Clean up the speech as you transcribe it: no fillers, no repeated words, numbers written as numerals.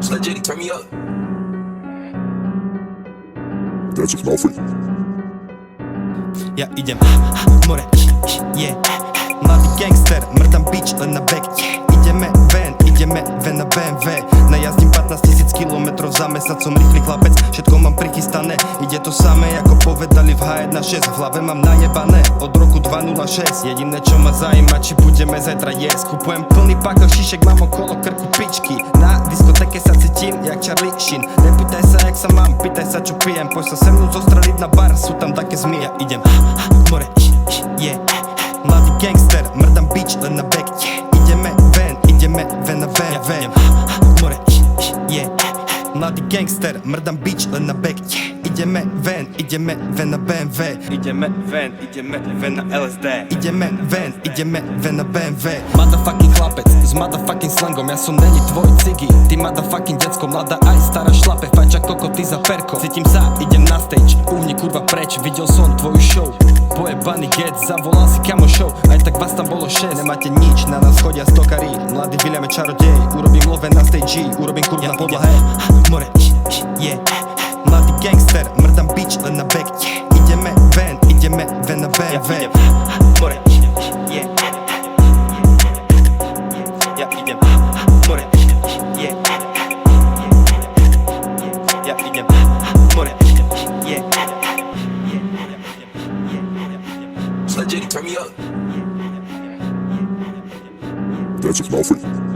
Slut Jetty, turn me up. That's a Malfoy. Ja idem, more, yeah. Mladý gangster, mrdám bitch len na back. Ideme ven na BMW. Najazdím 15 000 kilometrov za mesiac, som rýchly chlapec, všetko mám prichystané. Ide to samé, ako povedali v H1.6. V hlave mám najebané od roku 206. Jediné čo ma zajíma, či budeme zajtra jesť. Kupujem plný pakel šišek, mám okolo krku pičky. Na diskotéke sa cítim jak Charlie Sheen. Nepýtaj sa jak sa mám, pýtaj sa čo pijem. Poď sa se mnou zostreliť na bar, sú tam také zmie. Ja idem, more, yeah. Mladý gangster, mrdám bitch len na back. Ideme ven na BMW. More, yeah. Mladý gangster, mrdám bitch len na back. Ideme ven na BMW. Ideme ven na LSD. Ideme ven na BMW. Motherfucking chlapec s motherfucking slangom. Ja som není tvoj cigy, ty motherfucking decko. Mladá aj stará šlape, fajča kokoty za perko. Cítim sa, idem na stage, uhni kurva preč. Videl som tvoju show, pojebaný get, zavolal si kamošov. Aj tak vás tam bolo 6, nemáte nič, na nás chodia stokari. Mladý William je čarodej, urobím love na stage, urobím kurva na podlahe. More, yeah. Mladý gangster, mrdám bitch len na back. Ideme ven na BMW. More, yeah. Ja idem, more, yeah. Ja idem, more, yeah. Slut Jetty, turn me up. That's a Malfoy.